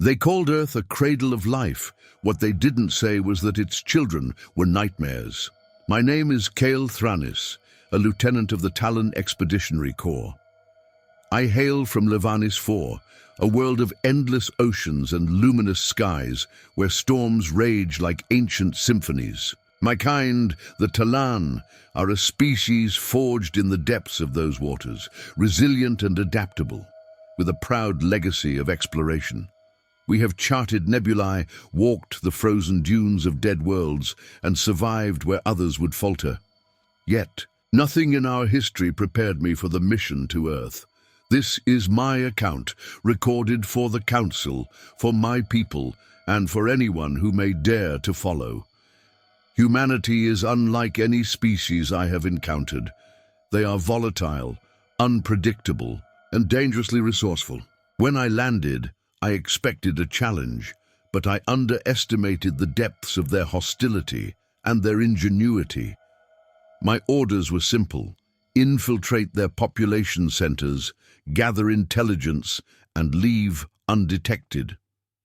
They called Earth a cradle of life. What they didn't say was that its children were nightmares. My name is Kael Thranis, a lieutenant of the Talan Expeditionary Corps. I hail from Levanis 4, a world of endless oceans and luminous skies where storms rage like ancient symphonies. My kind, the Talan, are a species forged in the depths of those waters, resilient and adaptable, with a proud legacy of exploration. We have charted nebulae, walked the frozen dunes of dead worlds, and survived where others would falter. Yet, nothing in our history prepared me for the mission to Earth. This is my account, recorded for the Council, for my people, and for anyone who may dare to follow. Humanity is unlike any species I have encountered. They are volatile, unpredictable, and dangerously resourceful. When I landed, I expected a challenge, but I underestimated the depths of their hostility and their ingenuity. My orders were simple: infiltrate their population centers, gather intelligence, and leave undetected.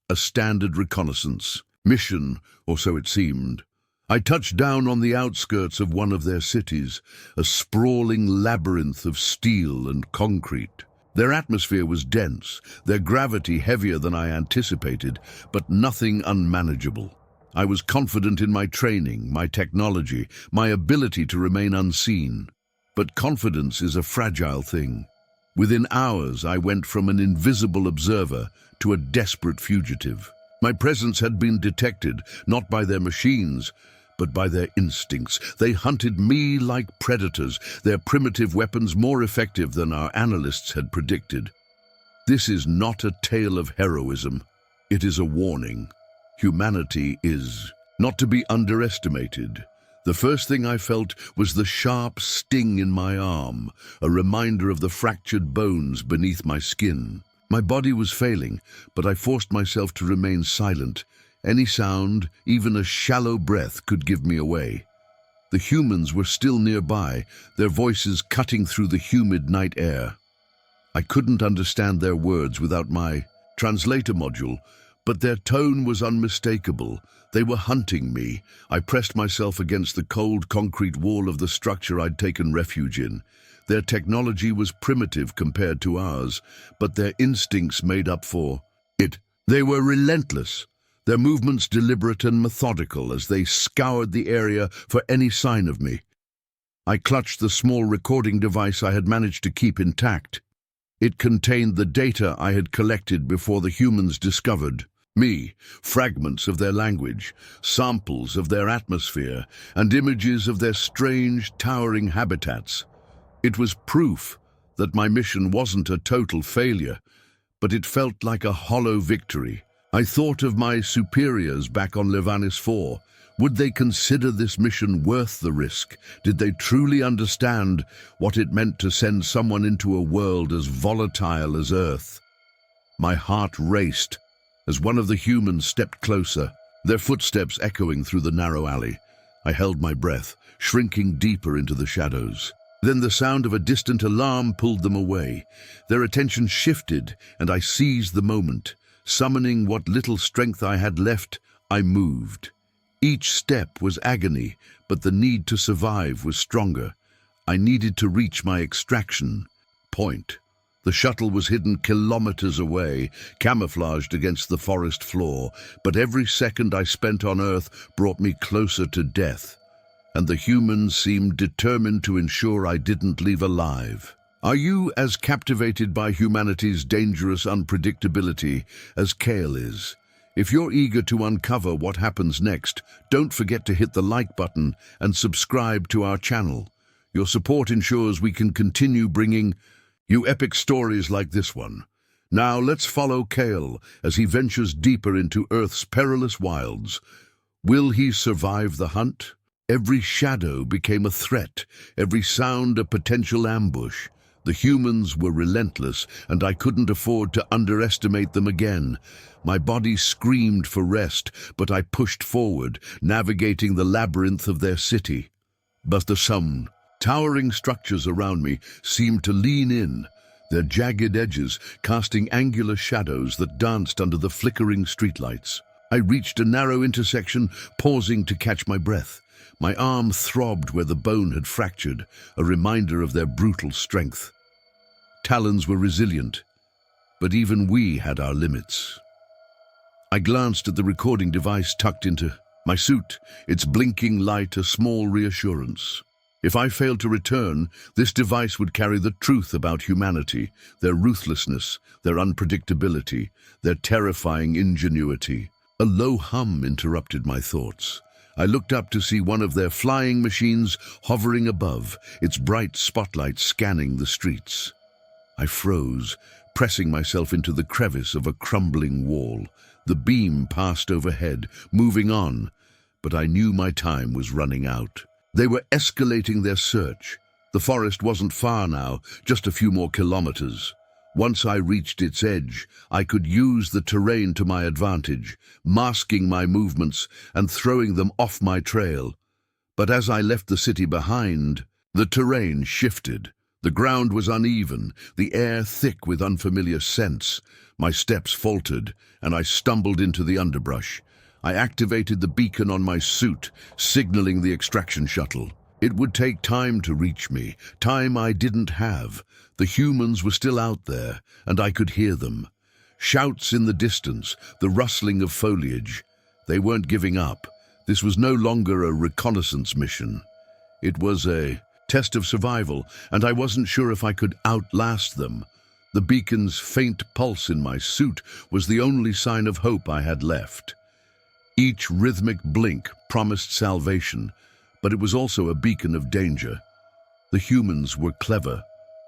A standard reconnaissance mission, or so it seemed. I touched down on the outskirts of one of their cities, a sprawling labyrinth of steel and concrete. Their atmosphere was dense, their gravity heavier than I anticipated, but nothing unmanageable. I was confident in my training, my technology, my ability to remain unseen. But confidence is a fragile thing. Within hours, I went from an invisible observer to a desperate fugitive. My presence had been detected, not by their machines, but by their instincts. They hunted me like predators, their primitive weapons more effective than our analysts had predicted. This is not a tale of heroism. It is a warning. Humanity is not to be underestimated. The first thing I felt was the sharp sting in my arm, a reminder of the fractured bones beneath my skin. My body was failing, but I forced myself to remain silent. Any sound, even a shallow breath, could give me away. The humans were still nearby, their voices cutting through the humid night air. I couldn't understand their words without my translator module, but their tone was unmistakable. They were hunting me. I pressed myself against the cold concrete wall of the structure I'd taken refuge in. Their technology was primitive compared to ours, but their instincts made up for it. They were relentless, their movements deliberate and methodical as they scoured the area for any sign of me. I clutched the small recording device I had managed to keep intact. It contained the data I had collected before the humans discovered me, fragments of their language, samples of their atmosphere, and images of their strange, towering habitats. It was proof that my mission wasn't a total failure, but it felt like a hollow victory. I thought of my superiors back on Levanis 4. Would they consider this mission worth the risk? Did they truly understand what it meant to send someone into a world as volatile as Earth? My heart raced as one of the humans stepped closer, their footsteps echoing through the narrow alley. I held my breath, shrinking deeper into the shadows. Then the sound of a distant alarm pulled them away. Their attention shifted, and I seized the moment. Summoning what little strength I had left, I moved. Each step was agony, but the need to survive was stronger. I needed to reach my extraction point. The shuttle was hidden kilometers away, camouflaged against the forest floor, but every second I spent on Earth brought me closer to death, and the humans seemed determined to ensure I didn't leave alive. Are you as captivated by humanity's dangerous unpredictability as Kael is? If you're eager to uncover what happens next, don't forget to hit the like button and subscribe to our channel. Your support ensures we can continue bringing you epic stories like this one. Now let's follow Kael as he ventures deeper into Earth's perilous wilds. Will he survive the hunt? Every shadow became a threat, every sound a potential ambush. The humans were relentless, and I couldn't afford to underestimate them again. My body screamed for rest, but I pushed forward, navigating the labyrinth of their city. But the towering structures around me seemed to lean in. their jagged edges casting angular shadows that danced under the flickering streetlights. I reached a narrow intersection, pausing to catch my breath. My arm throbbed where the bone had fractured, a reminder of their brutal strength. Talons were resilient, but even we had our limits. I glanced at the recording device tucked into my suit, its blinking light a small reassurance. If I failed to return, this device would carry the truth about humanity, their ruthlessness, their unpredictability, their terrifying ingenuity. A low hum interrupted my thoughts. I looked up to see one of their flying machines hovering above, its bright spotlight scanning the streets. I froze, pressing myself into the crevice of a crumbling wall. The beam passed overhead, moving on, but I knew my time was running out. They were escalating their search. The forest wasn't far now, just a few more kilometers. Once I reached its edge, I could use the terrain to my advantage, masking my movements and throwing them off my trail. But as I left the city behind, the terrain shifted. The ground was uneven, the air thick with unfamiliar scents. My steps faltered, and I stumbled into the underbrush. I activated the beacon on my suit, signaling the extraction shuttle. It would take time to reach me, time I didn't have. The humans were still out there, and I could hear them. Shouts in the distance, the rustling of foliage. They weren't giving up. This was no longer a reconnaissance mission. It was a test of survival, and I wasn't sure if I could outlast them. The beacon's faint pulse in my suit was the only sign of hope I had left. Each rhythmic blink promised salvation, but it was also a beacon of danger. The humans were clever,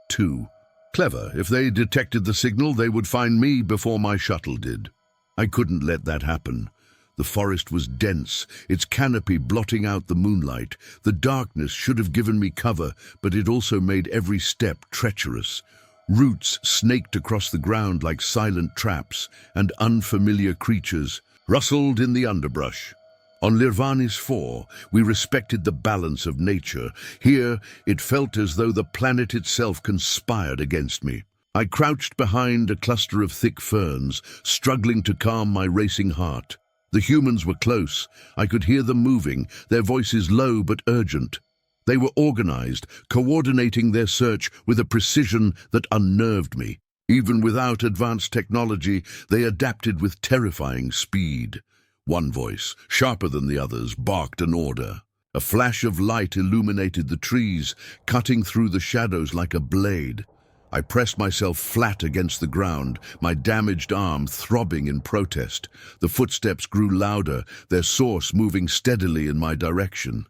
too. Clever. If they detected the signal, they would find me before my shuttle did. I couldn't let that happen. The forest was dense, its canopy blotting out the moonlight. The darkness should have given me cover, but it also made every step treacherous. Roots snaked across the ground like silent traps, and unfamiliar creatures rustled in the underbrush. On Lirvanis 4, we respected the balance of nature. Here, it felt as though the planet itself conspired against me. I crouched behind a cluster of thick ferns, struggling to calm my racing heart. The humans were close. I could hear them moving, their voices low but urgent. They were organized, coordinating their search with a precision that unnerved me. Even without advanced technology, they adapted with terrifying speed. One voice, sharper than the others, barked an order. A flash of light illuminated the trees, cutting through the shadows like a blade. I pressed myself flat against the ground, my damaged arm throbbing in protest. The footsteps grew louder, their source moving steadily in my direction.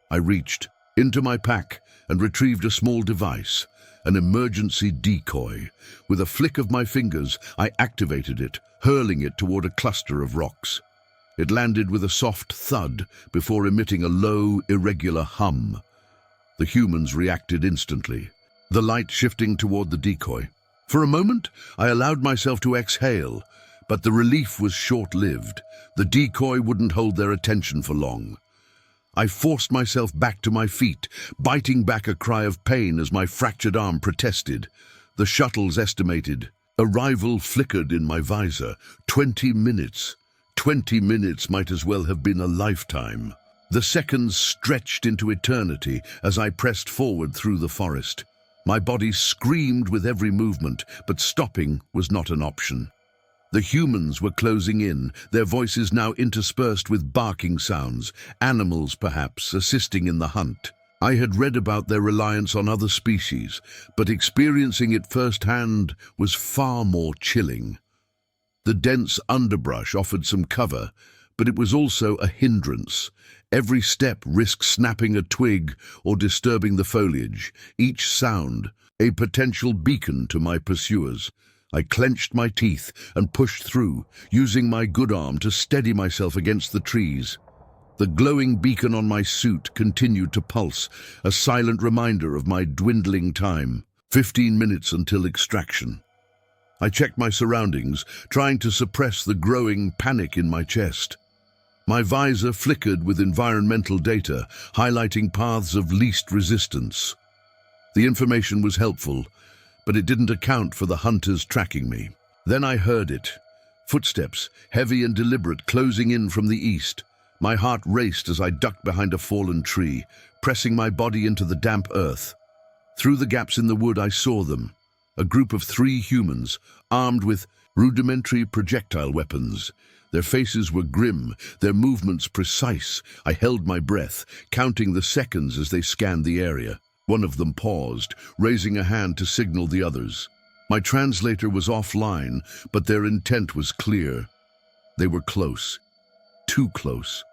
I reached into my pack and retrieved a small device, an emergency decoy. With a flick of my fingers, I activated it, hurling it toward a cluster of rocks. It landed with a soft thud before emitting a low, irregular hum. The humans reacted instantly, the light shifting toward the decoy. For a moment, I allowed myself to exhale, but the relief was short-lived. The decoy wouldn't hold their attention for long. I forced myself back to my feet, biting back a cry of pain as my fractured arm protested. The shuttle's estimated arrival flickered in my visor. 20 minutes. 20 minutes might as well have been a lifetime. The seconds stretched into eternity as I pressed forward through the forest. My body screamed with every movement, but stopping was not an option. The humans were closing in, their voices now interspersed with barking sounds, animals perhaps assisting in the hunt. I had read about their reliance on other species, but experiencing it firsthand was far more chilling. The dense underbrush offered some cover, but it was also a hindrance. Every step risked snapping a twig or disturbing the foliage, each sound a potential beacon to my pursuers. I clenched my teeth and pushed through, using my good arm to steady myself against the trees. The glowing beacon on my suit continued to pulse, a silent reminder of my dwindling time. 15 minutes until extraction. I checked my surroundings, trying to suppress the growing panic in my chest. My visor flickered with environmental data, highlighting paths of least resistance. The information was helpful, but it didn't account for the hunters tracking me. Then I heard it. Footsteps, heavy and deliberate, closing in from the east. My heart raced as I ducked behind a fallen tree, pressing my body into the damp earth. Through the gaps in the wood I saw them, a group of 3 humans, armed with rudimentary projectile weapons. Their faces were grim, their movements precise. I held my breath, counting the seconds as they scanned the area. One of them paused, raising a hand to signal the others. My translator was offline, but their intent was clear. They were close. Too close.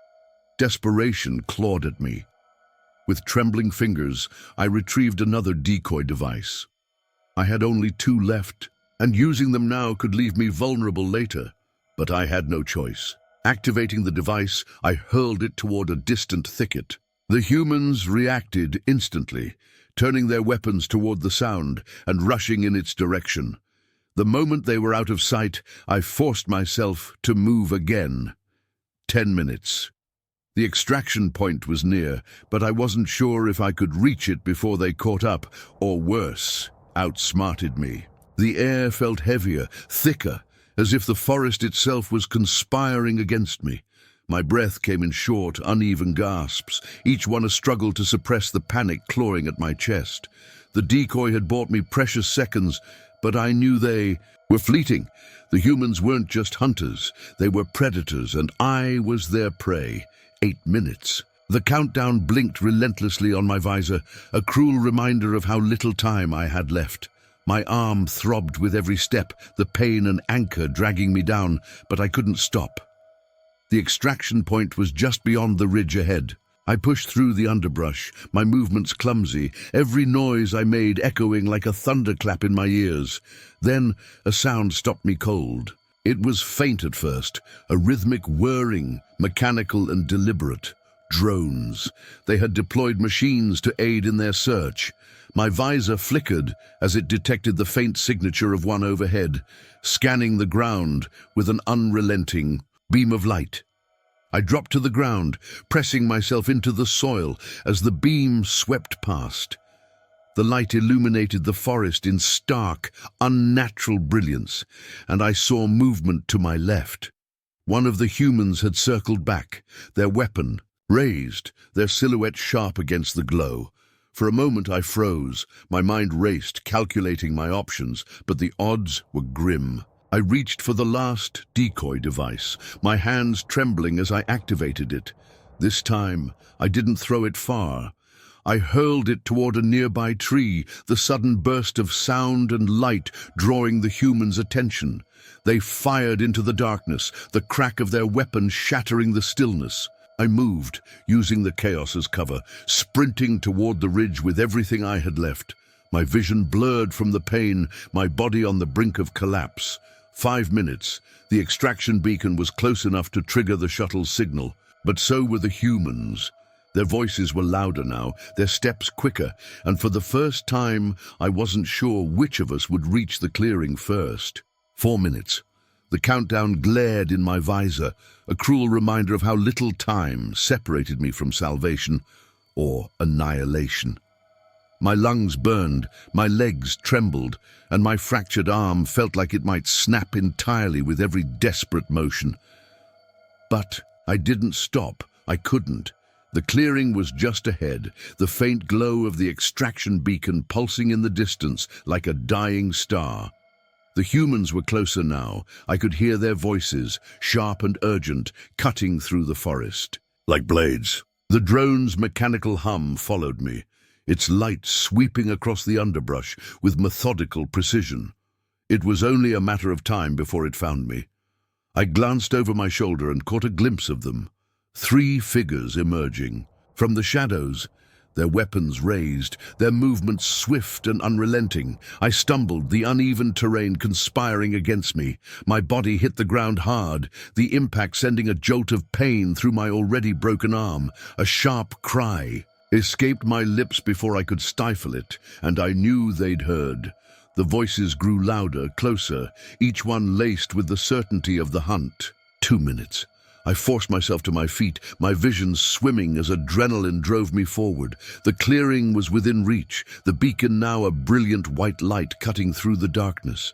Desperation clawed at me. With trembling fingers, I retrieved another decoy device. I had only 2 left, and using them now could leave me vulnerable later. But I had no choice. Activating the device, I hurled it toward a distant thicket. The humans reacted instantly, turning their weapons toward the sound and rushing in its direction. The moment they were out of sight, I forced myself to move again. 10 minutes. The extraction point was near, but I wasn't sure if I could reach it before they caught up, or worse, outsmarted me. The air felt heavier, thicker, as if the forest itself was conspiring against me. My breath came in short, uneven gasps, each one a struggle to suppress the panic clawing at my chest. The decoy had bought me precious seconds, but I knew they were fleeting. The humans weren't just hunters, they were predators, and I was their prey. 8 minutes. The countdown blinked relentlessly on my visor, a cruel reminder of how little time I had left. My arm throbbed with every step, the pain an anchor dragging me down, but I couldn't stop. The extraction point was just beyond the ridge ahead. I pushed through the underbrush, my movements clumsy, every noise I made echoing like a thunderclap in my ears. Then a sound stopped me cold. It was faint at first, a rhythmic whirring, mechanical and deliberate. Drones. They had deployed machines to aid in their search. My visor flickered as it detected the faint signature of one overhead, scanning the ground with an unrelenting beam of light. I dropped to the ground, pressing myself into the soil as the beam swept past. The light illuminated the forest in stark, unnatural brilliance, and I saw movement to my left. One of the humans had circled back, their weapon raised, their silhouette sharp against the glow. For a moment I froze, my mind raced, calculating my options, but the odds were grim. I reached for the last decoy device, my hands trembling as I activated it. This time, I didn't throw it far. I hurled it toward a nearby tree, the sudden burst of sound and light drawing the humans' attention. They fired into the darkness, the crack of their weapons shattering the stillness. I moved, using the chaos as cover, sprinting toward the ridge with everything I had left. My vision blurred from the pain, my body on the brink of collapse. 5 minutes. The extraction beacon was close enough to trigger the shuttle's signal, but so were the humans. Their voices were louder now, their steps quicker, and for the first time, I wasn't sure which of us would reach the clearing first. 4 minutes. The countdown glared in my visor, a cruel reminder of how little time separated me from salvation or annihilation. My lungs burned, my legs trembled, and my fractured arm felt like it might snap entirely with every desperate motion. But I didn't stop. I couldn't. The clearing was just ahead, the faint glow of the extraction beacon pulsing in the distance like a dying star. The humans were closer now. I could hear their voices, sharp and urgent, cutting through the forest. Like blades. The drone's mechanical hum followed me, its light sweeping across the underbrush with methodical precision. It was only a matter of time before it found me. I glanced over my shoulder and caught a glimpse of them. 3 figures emerging. From the shadows, their weapons raised, their movements swift and unrelenting. I stumbled, the uneven terrain conspiring against me. My body hit the ground hard, the impact sending a jolt of pain through my already broken arm. A sharp cry escaped my lips before I could stifle it, and I knew they'd heard. The voices grew louder, closer, each one laced with the certainty of the hunt. 2 minutes. I forced myself to my feet, my vision swimming as adrenaline drove me forward. The clearing was within reach, the beacon now a brilliant white light cutting through the darkness.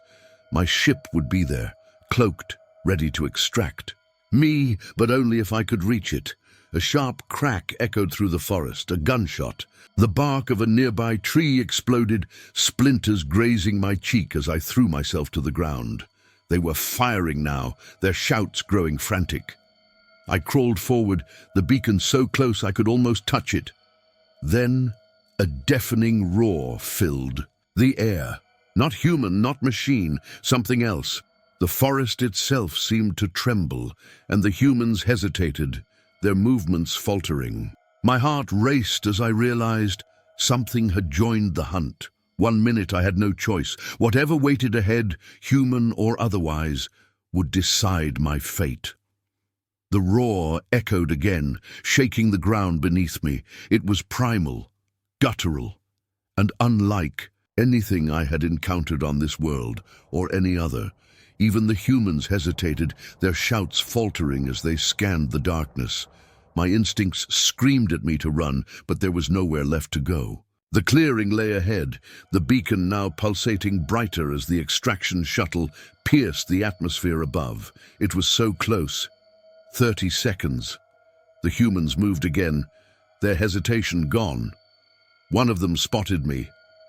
My ship would be there, cloaked, ready to extract. Me, but only if I could reach it. A sharp crack echoed through the forest, a gunshot. The bark of a nearby tree exploded, splinters grazing my cheek as I threw myself to the ground. They were firing now, their shouts growing frantic. I crawled forward, the beacon so close I could almost touch it. Then, a deafening roar filled the air. Not human, not machine, something else. The forest itself seemed to tremble, and the humans hesitated, their movements faltering. My heart raced as I realized something had joined the hunt. 1 minute I had no choice. Whatever waited ahead, human or otherwise, would decide my fate. The roar echoed again, shaking the ground beneath me. It was primal, guttural, and unlike anything I had encountered on this world or any other. Even the humans hesitated, their shouts faltering as they scanned the darkness. My instincts screamed at me to run, but there was nowhere left to go. The clearing lay ahead, the beacon now pulsating brighter as the extraction shuttle pierced the atmosphere above. It was so close. 30 seconds. The humans moved again, their hesitation gone. One of them spotted me,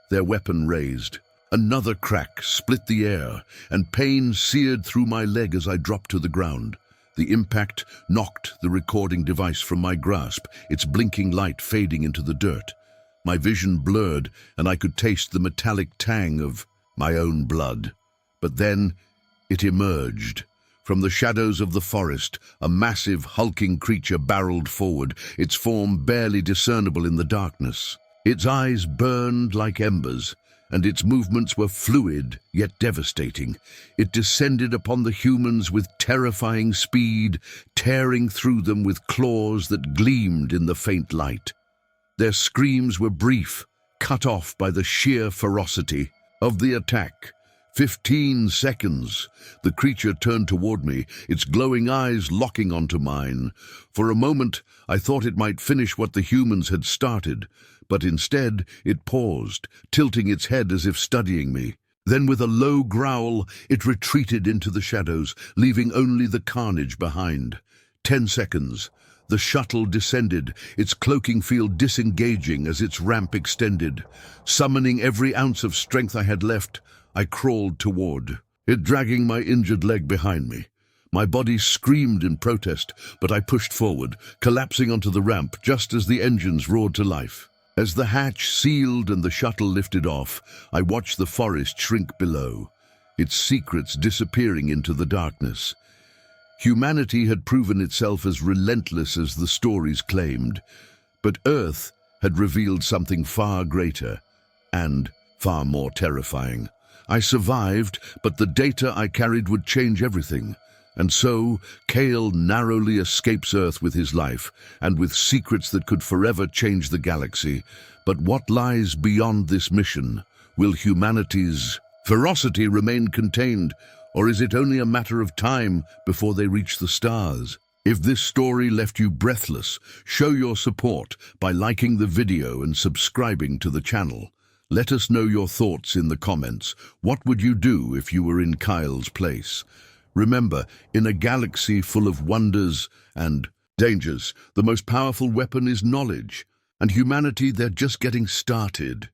their weapon raised. Another crack split the air, and pain seared through my leg as I dropped to the ground. The impact knocked the recording device from my grasp, its blinking light fading into the dirt. My vision blurred, and I could taste the metallic tang of my own blood. But then it emerged. From the shadows of the forest, a massive, hulking creature barreled forward, its form barely discernible in the darkness. Its eyes burned like embers, and its movements were fluid yet devastating. It descended upon the humans with terrifying speed, tearing through them with claws that gleamed in the faint light. Their screams were brief, cut off by the sheer ferocity of the attack. 15 seconds. The creature turned toward me, its glowing eyes locking onto mine. For a moment, I thought it might finish what the humans had started, but instead it paused, tilting its head as if studying me. Then with a low growl, it retreated into the shadows, leaving only the carnage behind. 10 seconds. The shuttle descended, its cloaking field disengaging as its ramp extended. Summoning every ounce of strength I had left, I crawled toward it, dragging my injured leg behind me. My body screamed in protest, but I pushed forward, collapsing onto the ramp just as the engines roared to life. As the hatch sealed and the shuttle lifted off, I watched the forest shrink below, its secrets disappearing into the darkness. Humanity had proven itself as relentless as the stories claimed, but Earth had revealed something far greater and far more terrifying. I survived, but the data I carried would change everything. And so, Kael narrowly escapes Earth with his life, and with secrets that could forever change the galaxy. But what lies beyond this mission? Will humanity's ferocity remain contained, or is it only a matter of time before they reach the stars? If this story left you breathless, show your support by liking the video and subscribing to the channel. Let us know your thoughts in the comments. What would you do if you were in Kael's place? Remember, in a galaxy full of wonders and dangers, the most powerful weapon is knowledge. And humanity, they're just getting started.